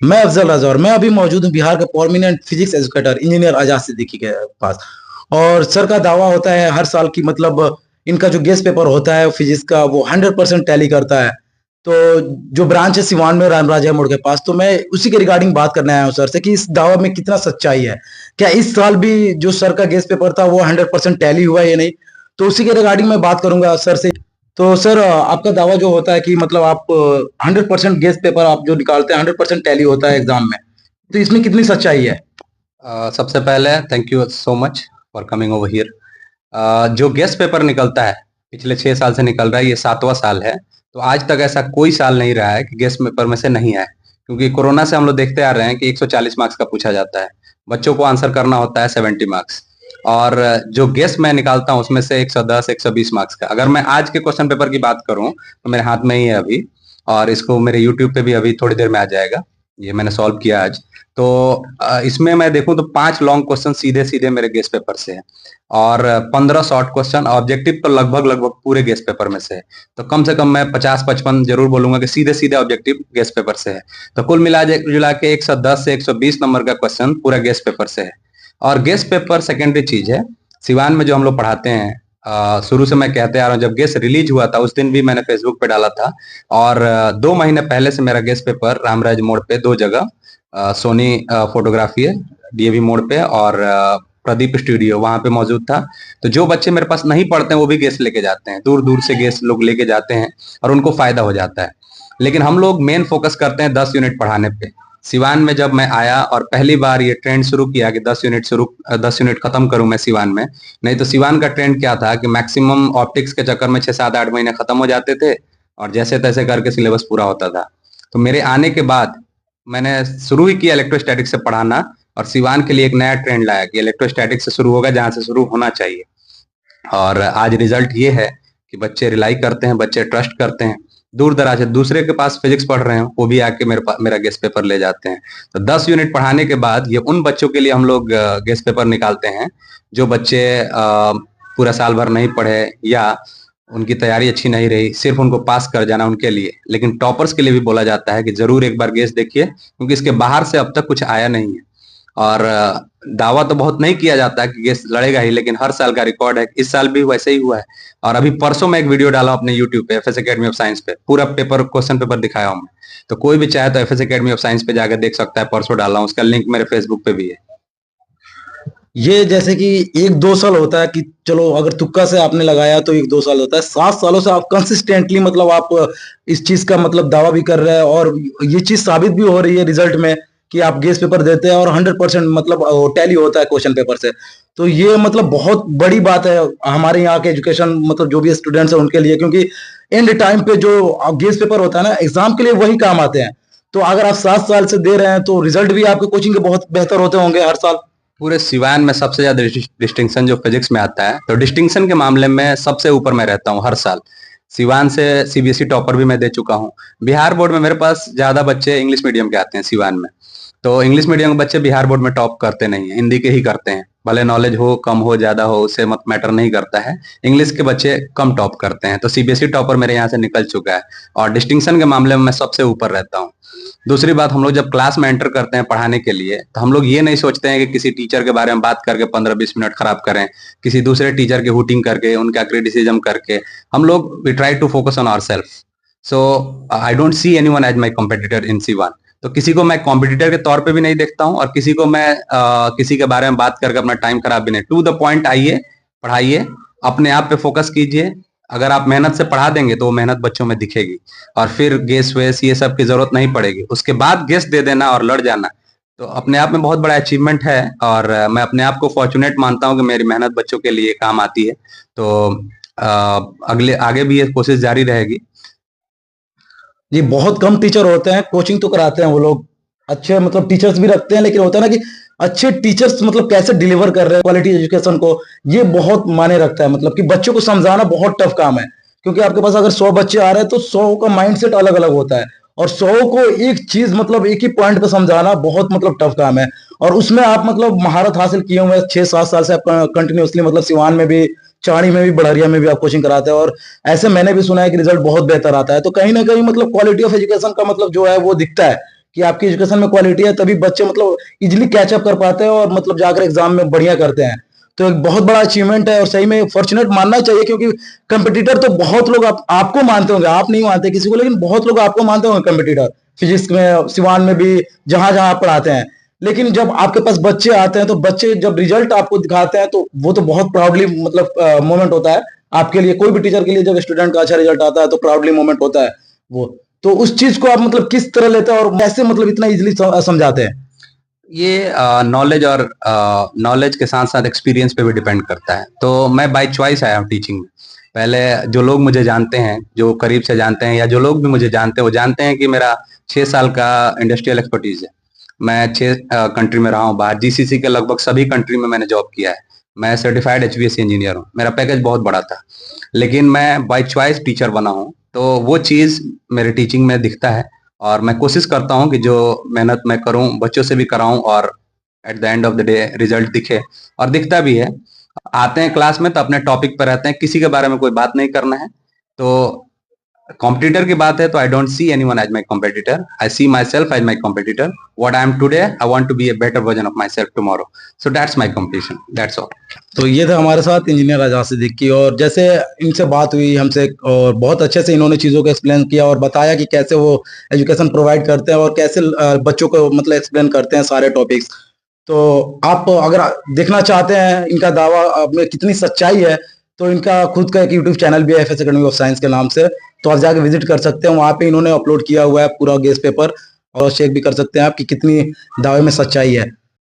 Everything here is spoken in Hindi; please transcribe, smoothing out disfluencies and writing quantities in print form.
मैं अफजल रजा और मैं अभी मौजूद हूँ बिहार के प्रोमिनेंट फिजिक्स एजुकेटर इंजीनियर आजाद सिद्दीकी के पास। और सर का दावा होता है हर साल की मतलब इनका जो गेस्ट पेपर होता है फिजिक्स का वो 100% टैली करता है। तो जो ब्रांच है सिवान में रामराजा मोड़ के पास, तो मैं उसी के रिगार्डिंग बात करने आया हूँ सर से कि इस दावा में कितना सच्चाई है। क्या इस साल भी जो सर का गेस्ट पेपर था वो 100% टैली हुआ है या नहीं? तो उसी के रिगार्डिंग मैं बात करूंगा सर से। तो सर आपका दावा जो होता है कि मतलब आप 100% गेस्ट पेपर आप जो निकालते हैं 100% टैली होता है एग्जाम में, तो इसमें कितनी सच्चाई है? सबसे पहले thank you so much for coming over here. जो गेस्ट पेपर निकलता है पिछले 6 साल से निकल रहा है, ये 7वां साल है। तो आज तक ऐसा कोई साल नहीं रहा है कि गेस्ट पेपर में से नहीं आए, क्योंकि कोरोना से हम लोग देखते आ रहे हैं कि 140 मार्क्स का पूछा जाता है, बच्चों को आंसर करना होता है 70 मार्क्स, और जो गेस्ट मैं निकालता हूँ उसमें से 110 120 मार्क्स का। अगर मैं आज के क्वेश्चन पेपर की बात करूँ तो मेरे हाथ में ही है अभी, और इसको मेरे यूट्यूब पे भी अभी थोड़ी देर में आ जाएगा। ये मैंने सॉल्व किया आज। तो इसमें मैं देखूं तो 5 लॉन्ग क्वेश्चन सीधे सीधे मेरे गेस्ट पेपर से है, और 15 शॉर्ट क्वेश्चन। ऑब्जेक्टिव तो लगभग लगभग पूरे गेस्ट पेपर में से है। तो कम से कम मैं 50-55 जरूर बोलूंगा कि सीधे सीधे ऑब्जेक्टिव गेस्ट पेपर से है। तो कुल मिला जुला के 110 से 120 नंबर का क्वेश्चन पूरा गेस्ट पेपर से है। और गेस्ट पेपर सेकेंडरी चीज है। सिवान में जो हम लोग पढ़ाते हैं, शुरू से मैं कहते आ रहा हूँ, जब गेस्ट रिलीज हुआ था उस दिन भी मैंने फेसबुक पे डाला था। और 2 महीने पहले से मेरा गेस्ट पेपर रामराज मोड़ पे 2 जगह, सोनी फोटोग्राफी है डीएवी मोड़ पे, और प्रदीप स्टूडियो वहां पे मौजूद था। तो जो बच्चे मेरे पास नहीं पढ़ते हैं वो भी गेस्ट लेके जाते हैं, दूर दूर से गेस्ट लोग लेके जाते हैं, और उनको फायदा हो जाता है। लेकिन हम लोग मेन फोकस करते हैं 10 यूनिट पढ़ाने पे। सिवान में जब मैं आया और पहली बार ये ट्रेंड शुरू किया कि 10 यूनिट खत्म करूं मैं सिवान में। नहीं तो सिवान का ट्रेंड क्या था कि मैक्सिमम ऑप्टिक्स के चक्कर में 6 7 8 महीने खत्म हो जाते थे, और जैसे तैसे करके सिलेबस पूरा होता था। तो मेरे आने के बाद मैंने शुरू ही किया इलेक्ट्रोस्टैटिक से पढ़ाना, और सिवान के लिए एक नया ट्रेंड लाया कि इलेक्ट्रोस्टैटिक से शुरू होगा जहां से शुरू होना चाहिए। और आज रिजल्ट ये है कि बच्चे रिलाई करते हैं, बच्चे ट्रस्ट करते हैं। दूर दराज से दूसरे के पास फिजिक्स पढ़ रहे हैं वो भी आके मेरे पास मेरा गेस्ट पेपर ले जाते हैं। तो 10 यूनिट पढ़ाने के बाद ये उन बच्चों के लिए हम लोग गेस्ट पेपर निकालते हैं जो बच्चे पूरा साल भर नहीं पढ़े, या उनकी तैयारी अच्छी नहीं रही, सिर्फ उनको पास कर जाना उनके लिए। लेकिन टॉपर्स के लिए भी बोला जाता है कि जरूर एक बार गेस्ट देखिए, क्योंकि इसके बाहर से अब तक कुछ आया नहीं है। और दावा तो बहुत नहीं किया जाता कि गेस्ट लड़ेगा ही, लेकिन हर साल का रिकॉर्ड है, इस साल भी वैसे ही हुआ है। और अभी परसों मैं एक वीडियो डाला अपने यूट्यूब पे, एफएस एकेडमी ऑफ साइंस पे, पूरा पेपर क्वेश्चन पेपर दिखाया हूँ मैं। तो कोई भी चाहे तो एफएस एकेडमी ऑफ साइंस पे जाकर देख सकता है, परसों डाला हूँ, उसका लिंक मेरे फेसबुक पे भी है। ये जैसे कि 1-2 साल होता है कि चलो अगर तुक्का से आपने लगाया तो 1-2 साल होता है, 7 सालों से आप कंसिस्टेंटली मतलब आप इस चीज का मतलब दावा भी कर रहे हैं और ये चीज साबित भी हो रही है रिजल्ट में कि आप गेस्ट पेपर देते हैं और 100% मतलब टैली होता है क्वेश्चन पेपर से। तो ये मतलब बहुत बड़ी बात है हमारे यहाँ के एजुकेशन मतलब जो भी स्टूडेंट्स हैं उनके लिए, क्योंकि एंड टाइम पे जो गेस्ट पेपर होता है ना एग्जाम के लिए वही काम आते हैं। तो अगर आप 7 साल से दे रहे हैं तो रिजल्ट भी आपके कोचिंग के बहुत बेहतर होते होंगे हर साल। पूरे सिवान में सबसे ज्यादा डिस्टिंक्शन जो फिजिक्स में आता है, तो डिस्टिंक्शन के मामले में सबसे ऊपर मैं रहता हूँ हर साल। सिवान से सीबीएसई टॉपर भी मैं दे चुका हूँ। बिहार बोर्ड में मेरे पास ज्यादा बच्चे इंग्लिश मीडियम के आते हैं सिवान में। तो इंग्लिश मीडियम के बच्चे बिहार बोर्ड में टॉप करते नहीं है, हिंदी के ही करते हैं। भले नॉलेज हो कम हो ज्यादा हो उससे मत मैटर नहीं करता है, इंग्लिश के बच्चे कम टॉप करते हैं। तो सीबीएसई टॉपर मेरे यहाँ से निकल चुका है, और डिस्टिंक्शन के मामले में मैं सबसे ऊपर रहता हूँ। दूसरी बात, हम लोग जब क्लास में एंटर करते हैं पढ़ाने के लिए, तो हम लोग ये नहीं सोचते हैं कि किसी टीचर के बारे में बात करके 15-20 मिनट खराब करें, किसी दूसरे टीचर की हुटिंग करके, उनका क्रिटिसिज्म करके। हम लोग we try to focus on ourselves. So I don't see anyone as my competitor in सी1। तो किसी को मैं कॉम्पिटिटर के तौर पे भी नहीं देखता हूँ, और किसी को मैं किसी के बारे में बात करके अपना टाइम खराब भी नहीं। टू द पॉइंट आइए, पढ़ाइए, अपने आप पे फोकस कीजिए। अगर आप मेहनत से पढ़ा देंगे तो वो मेहनत बच्चों में दिखेगी, और फिर गेस वेस ये सब की जरूरत नहीं पड़ेगी। उसके बाद गेस दे देना और लड़ जाना तो अपने आप में बहुत बड़ा अचीवमेंट है। और मैं अपने आप को फॉर्चुनेट मानता हूँ कि मेरी मेहनत बच्चों के लिए काम आती है। तो अगले आगे भी ये कोशिश जारी रहेगी। जी, बहुत कम टीचर होते हैं, कोचिंग तो कराते हैं वो लोग, अच्छे मतलब टीचर्स भी रखते हैं, लेकिन होता है ना कि अच्छे टीचर्स मतलब कैसे डिलीवर कर रहे हैं क्वालिटी एजुकेशन को, ये बहुत मायने रखता है। मतलब कि बच्चों को समझाना बहुत टफ काम है, क्योंकि आपके पास अगर 100 बच्चे आ रहे हैं तो 100 का माइंडसेट अलग अलग होता है, और 100 को एक चीज मतलब एक ही पॉइंट पे समझाना बहुत मतलब टफ काम है। और उसमें आप मतलब महारत हासिल किए हुए 6-7 साल से आप कंटिन्यूसली मतलब सिवान में भी, चाणी में भी, बड़हरिया में भी आप कोचिंग कराते हैं, और ऐसे मैंने भी सुना है कि रिजल्ट बहुत बेहतर आता है। तो कहीं ना कहीं मतलब क्वालिटी ऑफ एजुकेशन का मतलब जो है वो दिखता है कि आपकी एजुकेशन में क्वालिटी है, तभी बच्चे मतलब इजीली कैचअप कर पाते हैं और मतलब जाकर एग्जाम में बढ़िया करते हैं। तो एक बहुत बड़ा अचीवमेंट है और सही में फॉर्चुनेट मानना चाहिए, क्योंकि कंपटीटर तो बहुत लोग आपको मानते होंगे, आप नहीं मानते किसी को, लेकिन बहुत लोग आपको मानते होंगे कंपटीटर, फिजिक्स में, सिवान में भी, जहां जहां आप पढ़ाते हैं। लेकिन जब आपके पास बच्चे आते हैं, तो बच्चे जब रिजल्ट आपको दिखाते हैं, तो वो तो बहुत प्राउडली मतलब मोमेंट होता है आपके लिए, कोई भी टीचर के लिए। जब स्टूडेंट का अच्छा रिजल्ट आता है तो प्राउडली मोमेंट होता है वो। तो उस चीज को आप मतलब किस तरह लेते हैं और कैसे मतलब इतना इजीली समझाते हैं? ये नॉलेज और नॉलेज के साथ साथ एक्सपीरियंस पे भी डिपेंड करता है। तो मैं बाय चॉइस आया हूँ टीचिंग में। पहले जो लोग मुझे जानते हैं, जो करीब से जानते हैं, या जो लोग भी मुझे जानते हैं, वो जानते हैं कि मेरा 6 साल का इंडस्ट्रियल एक्सपर्टीज है। मैं 6 कंट्री में रहा हूँ बाहर, जीसीसी के लगभग सभी कंट्री में मैंने जॉब किया है। मैं सर्टिफाइड एचवीएसी इंजीनियर हूँ। मेरा पैकेज बहुत बड़ा था, लेकिन मैं बाय चॉइस टीचर बना हूँ। तो वो चीज़ मेरे टीचिंग में दिखता है, और मैं कोशिश करता हूँ कि जो मेहनत मैं करूँ बच्चों से भी कराऊँ, और at the end of the day result दिखे, और दिखता भी है। आते हैं क्लास में तो अपने टॉपिक पर रहते हैं, किसी के बारे में कोई बात नहीं करना है। तो कॉम्पिटिटर की बात है तो I don't see anyone as my competitor, I see myself as my competitor. What I am today, I want to be a better version of myself tomorrow. So that's my competition, that's all. तो ये था हमारे साथ इंजीनियर आजाद सिद्दीकी, और जैसे इनसे बात हुई हमसे, और बहुत अच्छे से इन्होंने चीज़ों को एक्सप्लेन किया और बताया कि कैसे वो एजुकेशन प्रोवाइड करते हैं और कैसे बच्चों को मतलब एक्सप्लेन करते हैं सारे टॉपिक्स। तो आप अगर देखना चाहते हैं इनका दावा में कितनी सच्चाई है, तो इनका खुद का एक यूट्यूब चैनल भी है, एफएस एकेडमी ऑफ साइंस के नाम से। तो आप जाके विजिट कर सकते हैं, वहाँ पे इन्होंने अपलोड किया हुआ है पूरा गेस पेपर, और चेक भी कर सकते हैं आप कि कितनी दावे में सच्चाई है।